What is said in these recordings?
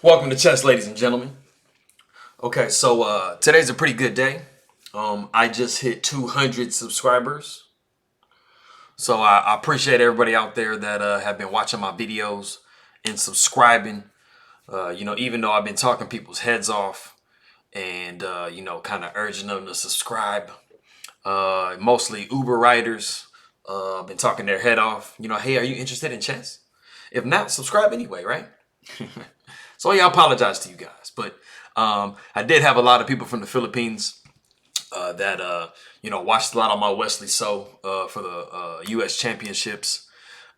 Welcome to chess, ladies and gentlemen. Okay, so today's a pretty good day. I just hit 200 subscribers. So I appreciate everybody out there that have been watching my videos and subscribing. Even though I've been talking people's heads off and, kind of urging them to subscribe. Mostly Uber riders. I've been talking their head off. Hey, are you interested in chess? If not, subscribe anyway, right? So yeah, I apologize to you guys, but I did have a lot of people from the Philippines that watched a lot of my Wesley So for the U.S. Championships,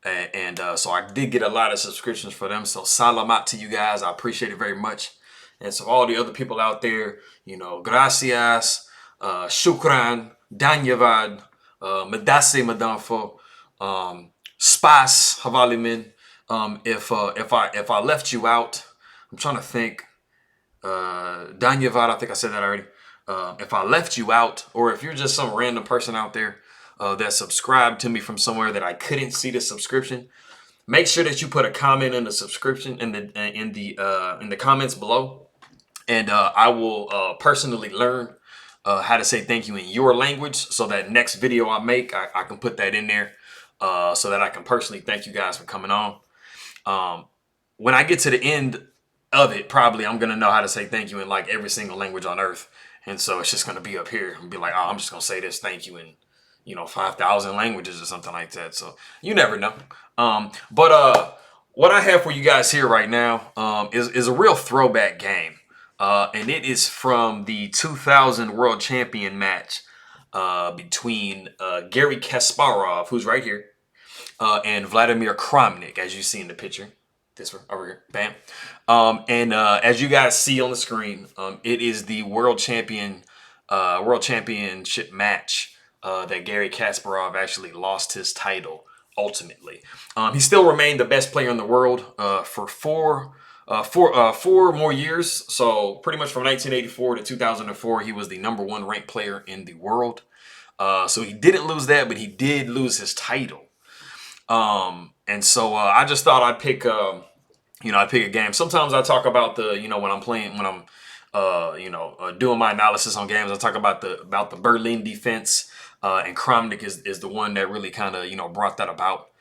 and so I did get a lot of subscriptions for them. So salamat to you guys, I appreciate it very much. And so all the other people out there, gracias, shukran, danyavad, medase madanfo, spas havalimin. If I left you out, I'm trying to think. Danyavad, I think I said that already. If I left you out, or if you're just some random person out there that subscribed to me from somewhere that I couldn't see the subscription, make sure that you put a comment in the subscription in the comments below, and I will personally learn how to say thank you in your language, so that next video I make, I can put that in there, so that I can personally thank you guys for coming on. When I get to the end of it, probably I'm gonna know how to say thank you in like every single language on earth, and so it's just gonna be up here and be like, oh, I'm just gonna say this thank you in 5,000 languages or something like that. So you never know. But what I have for you guys here right now is a real throwback game, and it is from the 2000 World Champion match between Garry Kasparov, who's right here, and Vladimir Kramnik, as you see in the picture. This one over here, bam. And as you guys see on the screen, it is the World Championship match that Garry Kasparov actually lost his title ultimately. He still remained the best player in the world for four more years. So pretty much from 1984 to 2004, he was the #1 ranked player in the world. So he didn't lose that, but he did lose his title. And so I just thought I'd pick I'd pick a game. Sometimes I talk about when I'm doing my analysis on games, I talk about the Berlin defense, and Kramnik is the one that really kind of brought that about.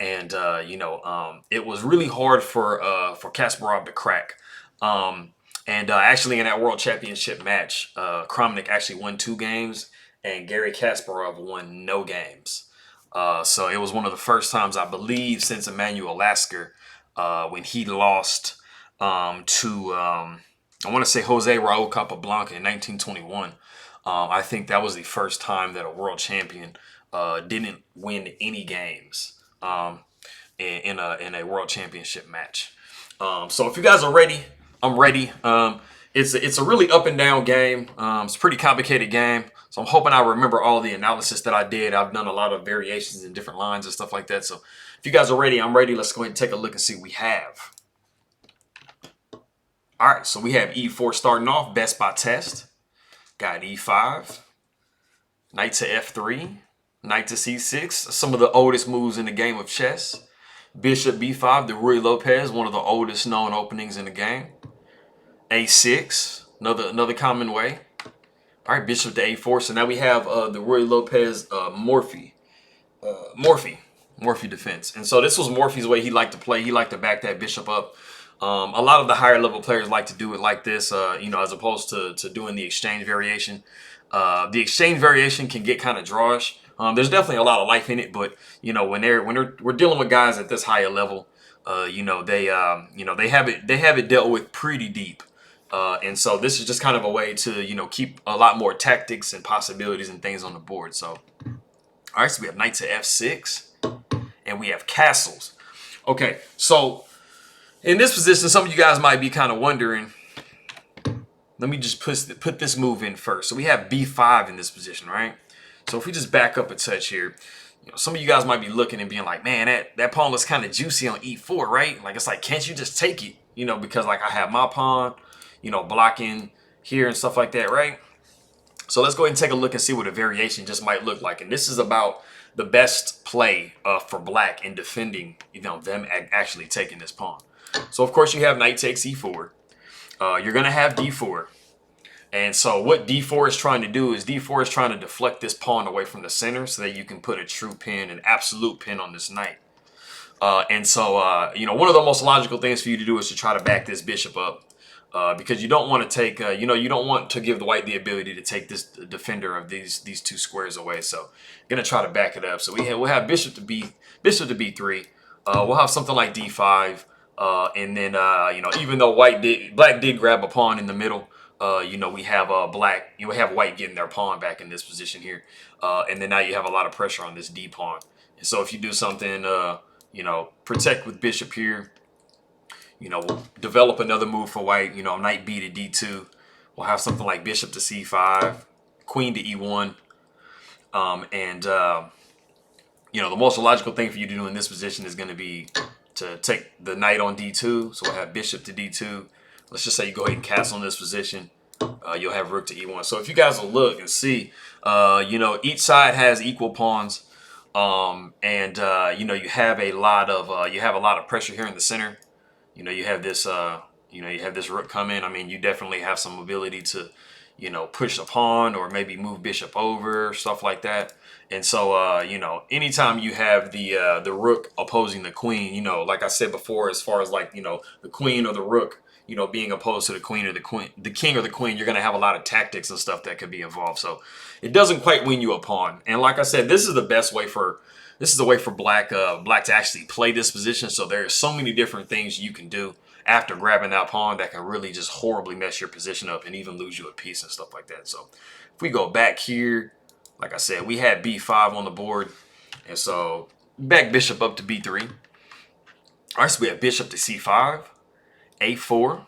It was really hard for Kasparov to crack. Actually in that World Championship match, Kramnik actually won 2 games and Garry Kasparov won no games. So it was one of the first times, I believe, since Emmanuel Lasker, when he lost to, I want to say Jose Raul Capablanca in 1921. I think that was the first time that a world champion didn't win any games in a world championship match. So if you guys are ready, I'm ready. It's a really up and down game. It's a pretty complicated game. So I'm hoping I remember all the analysis that I did. I've done a lot of variations in different lines and stuff like that. So if you guys are ready, I'm ready. Let's go ahead and take a look and see what we have. All right, so we have E4 starting off, best by test. Got E5, knight to F3, knight to C6. Some of the oldest moves in the game of chess. Bishop B5, the Ruy Lopez, one of the oldest known openings in the game. A6, another common way. All right, bishop to A4. So now we have the Ruy Lopez Morphy defense. And so this was Morphy's way he liked to play. He liked to back that bishop up. A lot of the higher level players like to do it like this, as opposed to doing the exchange variation. The exchange variation can get kind of drawish. There's definitely a lot of life in it, but when we're dealing with guys at this higher level, they have it dealt with pretty deep. And so this is just kind of a way to, keep a lot more tactics and possibilities and things on the board. So, all right, so we have knight to F6 and we have castles. Okay, so in this position, some of you guys might be kind of wondering, let me just put this move in first. So we have B5 in this position, right? So if we just back up a touch here, some of you guys might be looking and being like, man, that pawn looks kind of juicy on E4, right? Like, it's like, can't you just take it? Because like I have my pawn, blocking here and stuff like that, right? So let's go ahead and take a look and see what a variation just might look like. And this is about the best play for black in defending, them actually taking this pawn. So of course you have knight takes e4. You're going to have d4. And so what d4 is trying to do is d4 is trying to deflect this pawn away from the center so that you can put a true pin, an absolute pin on this knight. And so, you know, one of the most logical things for you to do is to try to back this bishop up. Because you don't want to take, you know, you don't want to give the white the ability to take this defender of these two squares away. So, gonna try to back it up. So we'll have bishop to b3. We'll have something like d5, and then you know, even though black did grab a pawn in the middle, you know, we have you have white getting their pawn back in this position here, and then now you have a lot of pressure on this d pawn. And so if you do something, you know, protect with bishop here. You know, we'll develop another move for white, you know, knight b to d2. We'll have something like bishop to c5, queen to e1. You know, the most logical thing for you to do in this position is going to be to take the knight on d2. So we'll have bishop to d2. Let's just say you go ahead and castle in this position. You'll have rook to e1. So if you guys will look and see, you know, each side has equal pawns. You know, you have a lot of pressure here in the center. You know, you have this, you know, you have this rook come in. I mean, you definitely have some ability to, you know, push a pawn or maybe move bishop over, stuff like that. And so, you know, anytime you have the rook opposing the queen, you know, like I said before, as far as like, you know, the queen or the rook, you know, being opposed to the queen or the king or the queen, you're going to have a lot of tactics and stuff that could be involved. So it doesn't quite win you a pawn. And like I said, this is the best way for black to actually play this position. So there's so many different things you can do after grabbing that pawn that can really just horribly mess your position up and even lose you a piece and stuff like that. So if we go back here, like I said, we had b5 on the board. And so back bishop up to b3. All right, so we have bishop to c5, a4,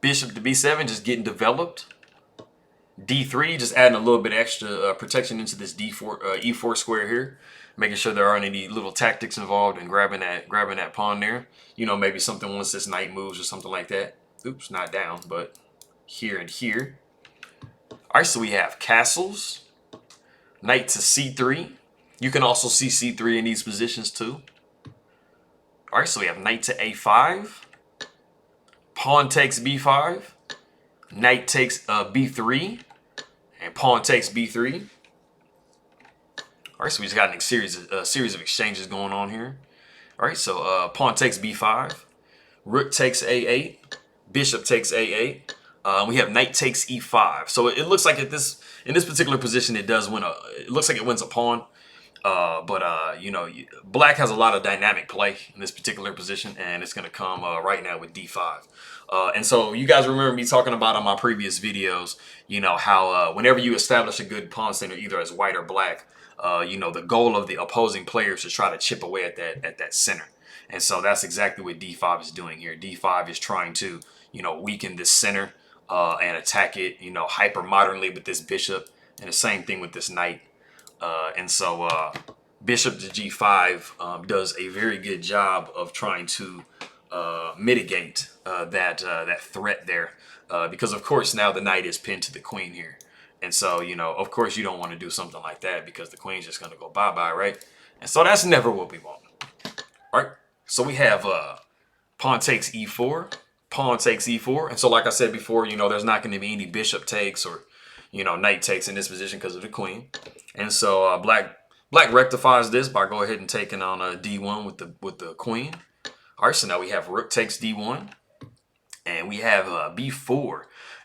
bishop to b7, just getting developed. d3, just adding a little bit extra protection into this e4 square here, making sure there aren't any little tactics involved in grabbing that pawn there. You know, maybe something once this knight moves or something like that. Oops, not down, but here and here. All right, so we have castles, knight to c3. You can also see c3 in these positions too. All right, so we have knight to a5, pawn takes b5, knight takes b3, and pawn takes b3. All right, so we just got a series of exchanges going on here. All right, so pawn takes b5, rook takes a8, bishop takes a8. We have knight takes e5. So it looks like in this particular position, it looks like it wins a pawn. You know, black has a lot of dynamic play in this particular position, and it's going to come right now with d5. And so you guys remember me talking about on my previous videos, you know, how whenever you establish a good pawn center, either as white or black, you know, the goal of the opposing player is to try to chip away at that center. And so that's exactly what d5 is doing here. d5 is trying to, you know, weaken this center and attack it, you know, hyper modernly with this bishop, and the same thing with this knight. Bishop to g5 does a very good job of trying to mitigate that threat there, because of course now the knight is pinned to the queen here, and so, you know, of course you don't want to do something like that because the queen's just going to go bye-bye, right? And so that's never what we want. All right, so we have pawn takes e4, pawn takes e4, and so like I said before, you know, there's not going to be any bishop takes or, you know, knight takes in this position because of the queen. And so black rectifies this by go ahead and taking on d1 with the queen. All right, so now we have rook takes d1, and we have b4.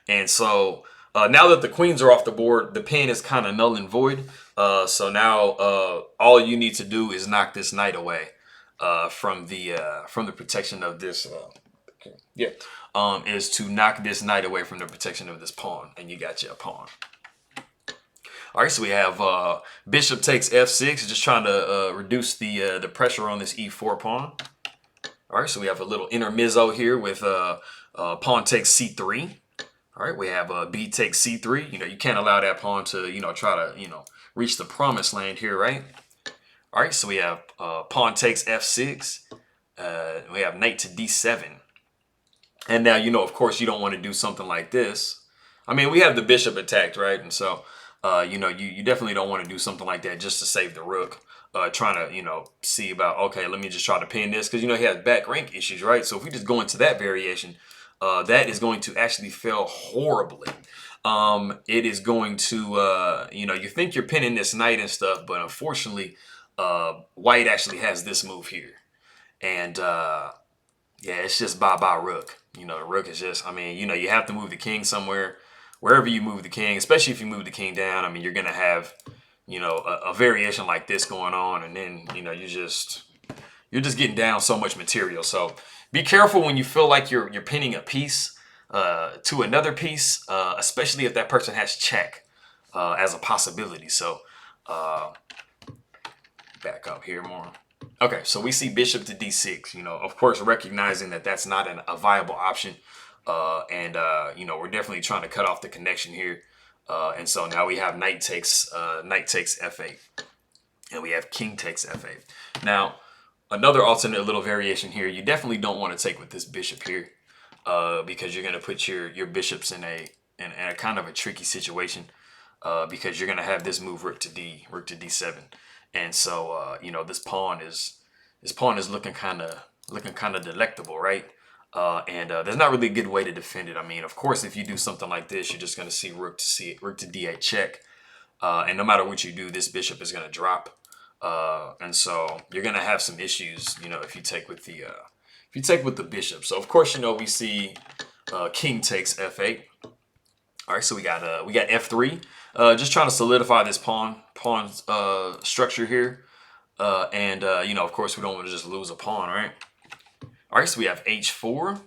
And so now that the queens are off the board, the pin is kind of null and void. So now all you need to do is knock this knight away from the protection of this. Is to knock this knight away from the protection of this pawn, and you got your pawn. All right, so we have bishop takes f6, just trying to reduce the pressure on this e4 pawn. All right, so we have a little intermezzo here with pawn takes c3. All right, we have b takes c3. You know, you can't allow that pawn to, you know, try to, you know, reach the promised land here, right? All right, so we have pawn takes f6. We have knight to d7. And now, you know, of course, you don't want to do something like this. I mean, we have the bishop attacked, right? And so You know, you definitely don't want to do something like that just to save the rook. Trying to, you know, see about, okay, let me just try to pin this, because, you know, he has back rank issues, right? So if we just go into that variation, that is going to actually fail horribly. It is going to, you know, you think you're pinning this knight and stuff, but unfortunately, white actually has this move here. And yeah, it's just bye-bye rook. You know, the rook is just, I mean, you know, you have to move the king somewhere. Wherever you move the king, especially if you move the king down, I mean, you're going to have, you know, a variation like this going on. And then, you know, you're just getting down so much material. So be careful when you feel like you're pinning a piece to another piece, especially if that person has check as a possibility. So back up here more. Okay, so we see bishop to d6, you know, of course, recognizing that that's not a viable option. You know, we're definitely trying to cut off the connection here. And so now we have knight takes f8. And we have king takes f8. Now, another alternate little variation here, you definitely don't want to take with this bishop here. Because you're going to put your bishops in a kind of a tricky situation. Because you're going to have this move rook to d7. And so, you know, this pawn is looking kind of delectable, right? There's not really a good way to defend it. I mean, of course, if you do something like this, you're just going to see rook to d8 check. And no matter what you do, this bishop is going to drop. And so you're going to have some issues, you know, if you take with the bishop. So of course, you know, we see king takes f8. All right, so we got f3. Just trying to solidify this pawn structure here. You know, of course, we don't want to just lose a pawn, right? All right, so we have h4.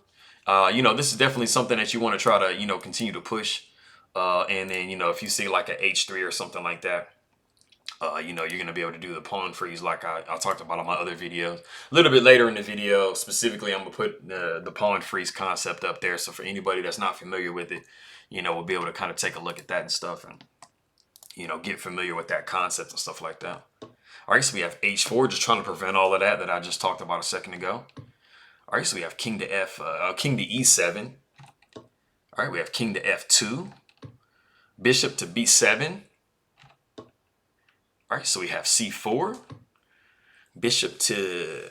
You know, this is definitely something that you want to try to, you know, continue to push. And then, you know, if you see like a h3 or something like that, you know, you're going to be able to do the pawn freeze like I talked about on my other videos. A little bit later in the video, specifically, I'm going to put the pawn freeze concept up there. So for anybody that's not familiar with it, you know, we'll be able to kind of take a look at that and stuff and, you know, get familiar with that concept and stuff like that. All right, so we have h4, just trying to prevent all of that I just talked about a second ago. All right, so we have king to e7. All right, we have king to f2, bishop to b7. All right, so we have c4, bishop to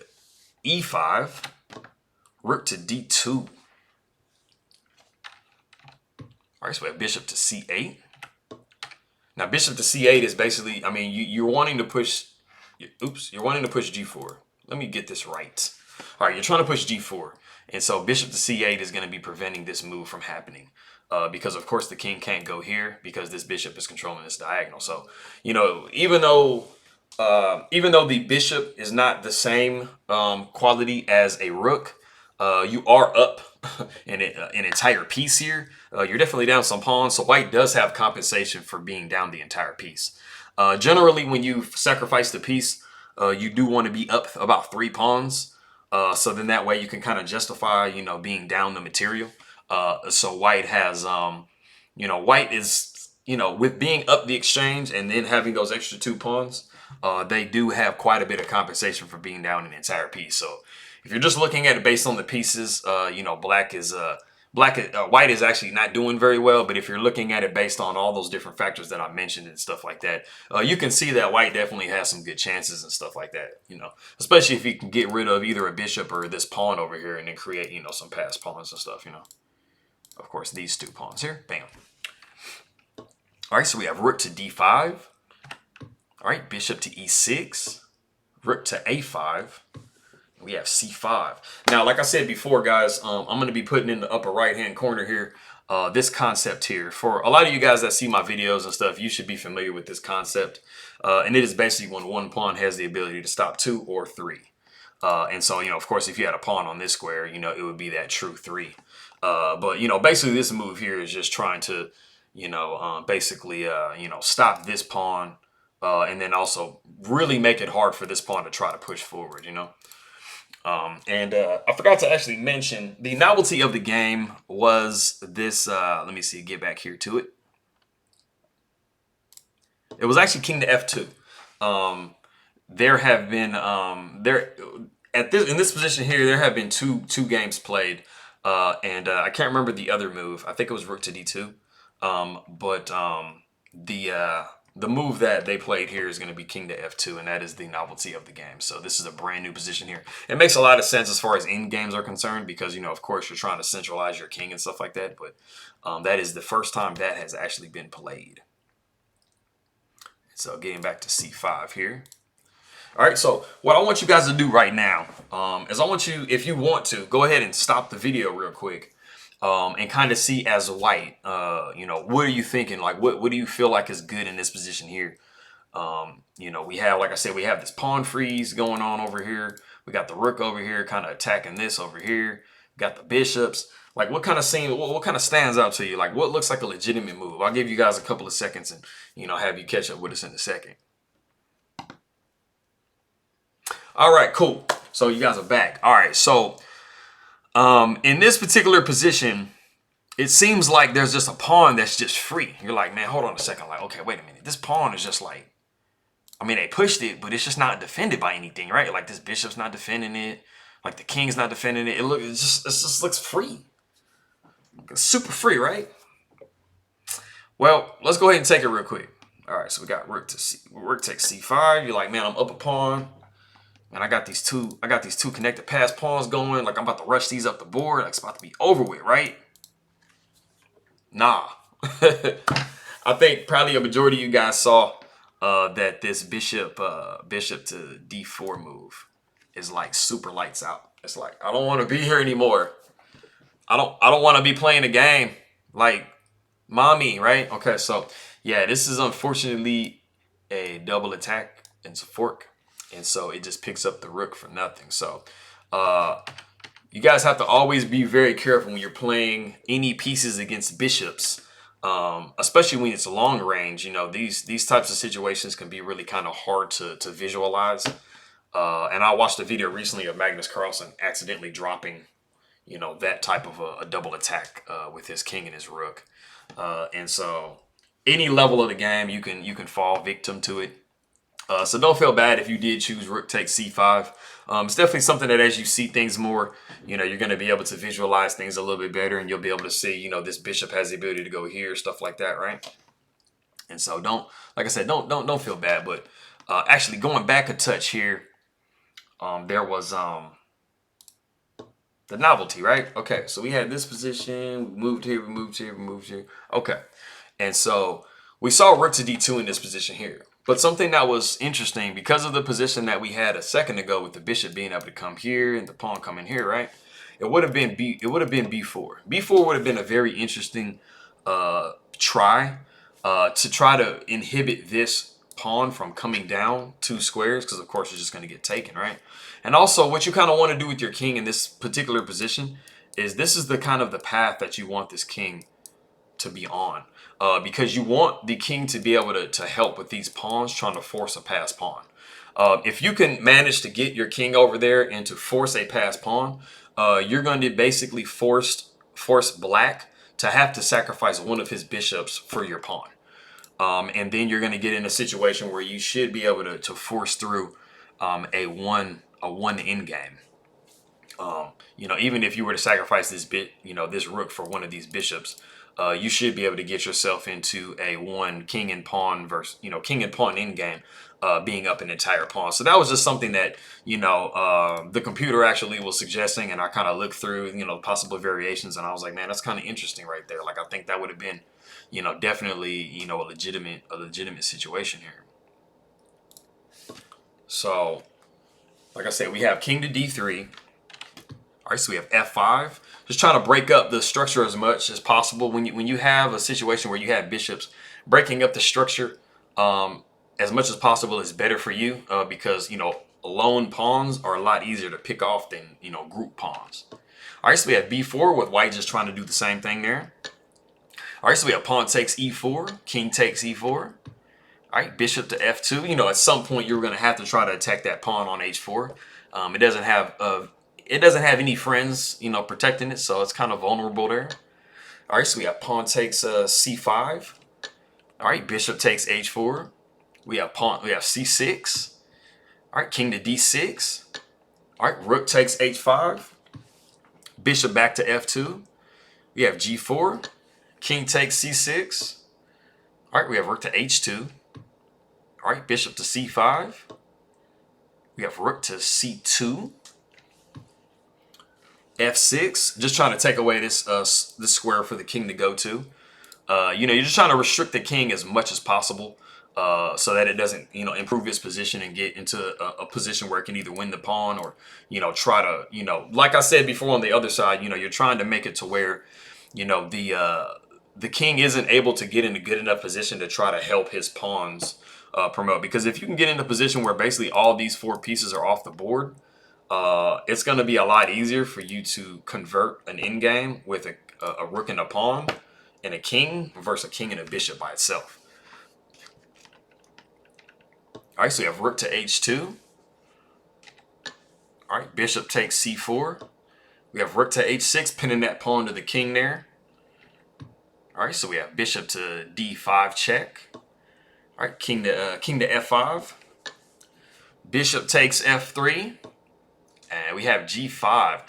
e5, rook to d2. All right, so we have bishop to c8. Now, bishop to c8 is basically, I mean, you're wanting to push, you're wanting to push g4. Let me get this right. All right, you're trying to push g4. And so bishop to c8 is going to be preventing this move from happening. Because, of course, the king can't go here because this bishop is controlling this diagonal. So, you know, even though the bishop is not the same quality as a rook, you are up an entire piece here. You're definitely down some pawns, so white does have compensation for being down the entire piece. Generally, when you sacrifice the piece, you do want to be up about 3 pawns. So then that way you can kind of justify, you know, being down the material. So white has, you know, white is, you know, with being up the exchange and then having those extra 2 pawns, they do have quite a bit of compensation for being down an entire piece. So if you're just looking at it based on the pieces, you know, white is actually not doing very well. But if you're looking at it based on all those different factors that I mentioned and stuff like that, you can see that white definitely has some good chances and stuff like that, you know, especially if you can get rid of either a bishop or this pawn over here and then create, you know, some passed pawns and stuff, you know. Of course, these 2 pawns here, bam. All right, so we have rook to d5. All right, bishop to e6, rook to a5. We have c5. Now, like I said before, guys, I'm going to be putting in the upper right-hand corner here this concept here. For a lot of you guys that see my videos and stuff, you should be familiar with this concept. And it is basically when one pawn has the ability to stop 2 or 3. And so, you know, of course, if you had a pawn on this square, you know, it would be that true 3. But, you know, basically this move here is just trying to, you know, you know, stop this pawn and then also really make it hard for this pawn to try to push forward, you know. I forgot to actually mention the novelty of the game was this. Let me see, get back here to it. It was actually king to f2. There have been in this position here, there have been two games played. I can't remember the other move. I think it was rook to d2. the move that they played here is going to be king to f2, and that is the novelty of the game. So this is a brand new position here. It makes a lot of sense as far as end games are concerned because, you know, of course, you're trying to centralize your king and stuff like that. But that is the first time that has actually been played. So getting back to c5 here. All right, so what I want you guys to do right now is I want you, if you want to, go ahead and stop the video real quick and kind of see as white, you know, what are you thinking? Like, what do you feel like is good in this position here? You know, we have, like I said, we have this pawn freeze going on over here. We got the rook over here kind of attacking this over here. We got the bishops. Like, what kind of what kind of stands out to you? Like, what looks like a legitimate move? I'll give you guys a couple of seconds and, you know, have you catch up with us in a second. All right, cool. So you guys are back. All right, so in this particular position, it seems like there's just a pawn that's just free. You're like, man, hold on a second. Like, okay, wait a minute. This pawn is just like, I mean, they pushed it, but it's just not defended by anything, right? Like this bishop's not defending it. Like the king's not defending it. It just looks free. It's super free, right? Well, let's go ahead and take it real quick. All right, so we got rook takes c5. You're like, man, I'm up a pawn. And I got these two connected pass pawns going. Like I'm about to rush these up the board. Like it's about to be over with, right? Nah. I think probably a majority of you guys saw that this bishop to d4 move is like super lights out. It's like, I don't want to be here anymore. I don't want to be playing a game. Like, mommy, right? Okay, so yeah, this is unfortunately a double attack. It's a fork. And so it just picks up the rook for nothing. So you guys have to always be very careful when you're playing any pieces against bishops, especially when it's long range. You know, these types of situations can be really kind of hard to visualize. And I watched a video recently of Magnus Carlsen accidentally dropping, you know, that type of a double attack with his king and his rook. And so any level of the game, you can fall victim to it. So don't feel bad if you did choose rook takes c5. It's definitely something that as you see things more, you know, you're going to be able to visualize things a little bit better, and you'll be able to see, you know, this bishop has the ability to go here, stuff like that, right? And so like I said, don't feel bad. But actually going back a touch here, there was the novelty, right? Okay, so we had this position, we moved here, we moved here, we moved here. Okay, and so we saw rook to d2 in this position here. But something that was interesting, because of the position that we had a second ago with the bishop being able to come here and the pawn coming here, right? It would have been b4. b4 would have been a very interesting try to inhibit this pawn from coming down 2 squares, because of course it's just going to get taken, right? And also what you kind of want to do with your king in this particular position is this is the kind of the path that you want this king to be on, because you want the king to be able to help with these pawns trying to force a pass pawn. If you can manage to get your king over there and to force a pass pawn, you're going to basically force black to have to sacrifice one of his bishops for your pawn. And then you're going to get in a situation where you should be able to force through a one end game. You know, even if you were to sacrifice this rook for one of these bishops, you should be able to get yourself into a king and pawn versus, king and pawn endgame, being up an entire pawn. So that was just something that, the computer actually was suggesting, and I kind of looked through, possible variations, and I was like, man, that's kind of interesting right there. Like, I think that would have been, definitely, a legitimate situation here. So, like I said, we have king to d3. All right, so we have f5. Just trying to break up the structure as much as possible. When you have a situation where you have bishops, breaking up the structure as much as possible is better for you, because lone pawns are a lot easier to pick off than group pawns. All right, so we have b4 with white just trying to do the same thing there. All right, so we have pawn takes e4, king takes e4. All right, bishop to f2. At some point you're going to have to try to attack that pawn on h4. It doesn't have any friends, protecting it, so it's kind of vulnerable there. All right, so we have pawn takes c5. All right, bishop takes h4. We have c6. All right, king to d6. All right, rook takes h5. Bishop back to f2. We have g4. King takes c6. All right, we have rook to h2. All right, bishop to c5. We have rook to c2. f6, just trying to take away this this square for the king to go to. You know, you're just trying to restrict the king as much as possible so that it doesn't, you know, improve its position and get into a position where it can either win the pawn or, you know, try to, you know, like I said before on the other side, you know, you're trying to make it to where, you know, the king isn't able to get in a good enough position to try to help his pawns promote. Because if you can get in a position where basically all these 4 pieces are off the board, it's going to be a lot easier for you to convert an endgame with a rook and a pawn and a king versus a king and a bishop by itself. All right, so you have rook to h2. All right, bishop takes c4. We have rook to h6, pinning that pawn to the king there. All right, so we have bishop to d5 check. All right, king to f5. Bishop takes f3. And we have g5.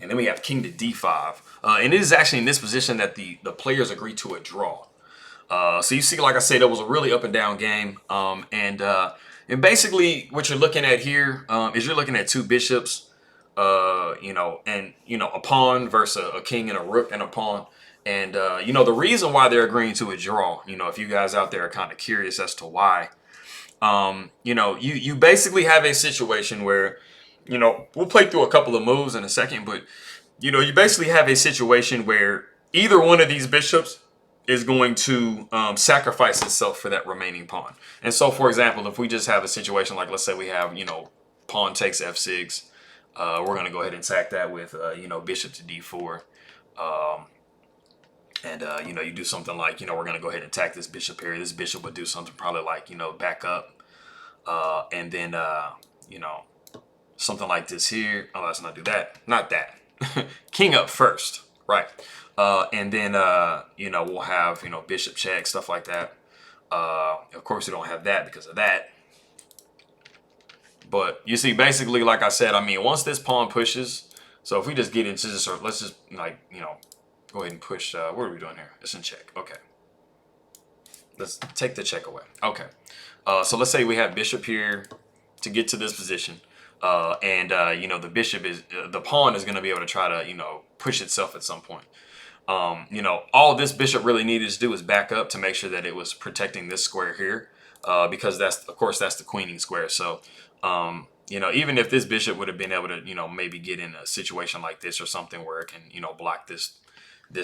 And then we have king to d5. And it is actually in this position that the players agree to a draw. So you see, like I said, it was a really up and down game. And basically what you're looking at here is you're looking at 2 bishops, you know, and, you know, a pawn versus a king and a rook and a pawn. And, you know, the reason why they're agreeing to a draw, you know, if you guys out there are kind of curious as to why, you know, you basically have a situation where, you know, we'll play through a couple of moves in a second, but, you know, you basically have a situation where either one of these bishops is going to sacrifice itself for that remaining pawn. And so, for example, if we just have a situation like, let's say we have, you know, pawn takes f6, we're going to go ahead and attack that with, you know, bishop to d4. You know, you do something like, you know, we're going to go ahead and attack this bishop here. This bishop would do something probably like, you know, back up. And then, you know, something like this here. Oh, let's not do that. Not that. King up first. Right. And then, you know, we'll have, you know, bishop check, stuff like that. Of course, we don't have that because of that. But you see, basically, like I said, I mean, once this pawn pushes, so if we just get into this, or let's just, like, you know, go ahead and push. What are we doing here? It's in check. Okay. Let's take the check away. Okay. So let's say we have bishop here to get to this position. You know, the bishop is, the pawn is going to be able to try to, you know, push itself at some point. You know, all this bishop really needed to do is back up to make sure that it was protecting this square here. Because that's, of course, that's the queening square. So, you know, even if this bishop would have been able to, you know, maybe get in a situation like this or something where it can, you know, block this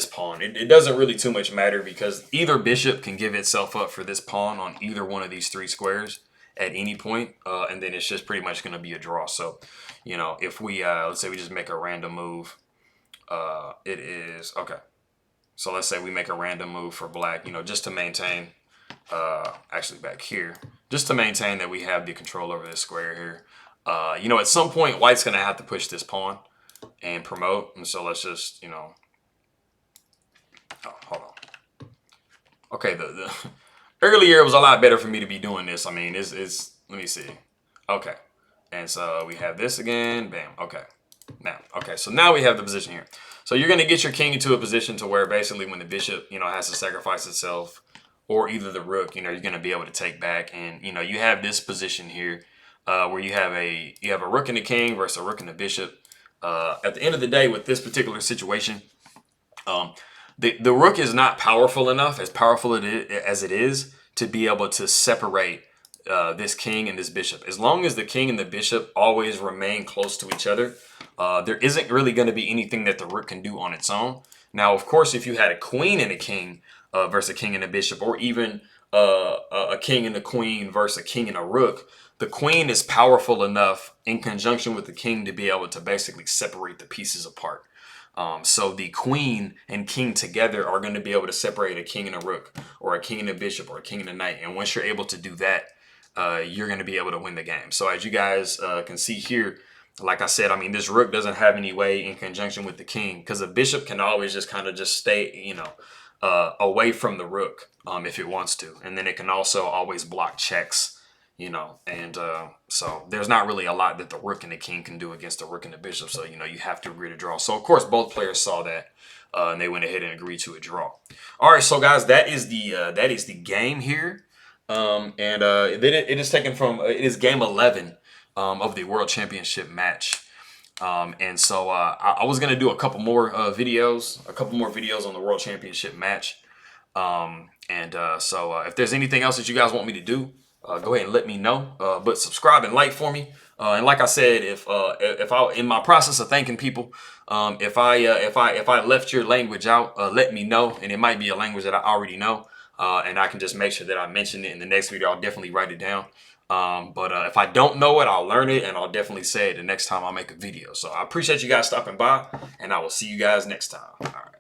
pawn. It doesn't really too much matter because either bishop can give itself up for this pawn on either one of these 3 squares at any point, and then it's just pretty much going to be a draw. So, you know, if we, let's say we just make a random move, it is, okay. So let's say we make a random move for black, you know, just to maintain, actually back here, just to maintain that we have the control over this square here. You know, at some point, white's going to have to push this pawn and promote. And so let's just, you know, oh, hold on. Okay, the earlier it was a lot better for me to be doing this. I mean, it's let me see. Okay. And so we have this again. Bam. Okay. Now, okay. So now we have the position here. So you're going to get your king into a position to where basically when the bishop, you know, has to sacrifice itself or either the rook, you know, you're going to be able to take back. And, you know, you have this position here where you have a rook and a king versus a rook and a bishop. At the end of the day with this particular situation, the rook is not powerful enough, as powerful as it is, to be able to separate this king and this bishop. As long as the king and the bishop always remain close to each other, there isn't really going to be anything that the rook can do on its own. Now, of course, if you had a queen and a king versus a king and a bishop, or even a king and a queen versus a king and a rook, the queen is powerful enough in conjunction with the king to be able to basically separate the pieces apart. So the queen and king together are going to be able to separate a king and a rook, or a king and a bishop, or a king and a knight. And once you're able to do that, you're going to be able to win the game. So as you guys can see here, like I said, I mean, this rook doesn't have any way in conjunction with the king, because a bishop can always just kind of just stay, you know, away from the rook if it wants to. And then it can also always block checks, you know, and so there's not really a lot that the rook and the king can do against the rook and the bishop. So, you know, you have to agree to draw. So, of course, both players saw that, and they went ahead and agreed to a draw. All right, so guys, that is the game here, and then it is taken from it is game 11 of the World Championship match. And so I was gonna do a couple more videos on the World Championship match. So if there's anything else that you guys want me to do, go ahead and let me know. But subscribe and like for me. And like I said, if I in my process of thanking people, if I left your language out, let me know. And it might be a language that I already know, and I can just make sure that I mention it in the next video. I'll definitely write it down. But if I don't know it, I'll learn it, and I'll definitely say it the next time I make a video. So I appreciate you guys stopping by, and I will see you guys next time. All right.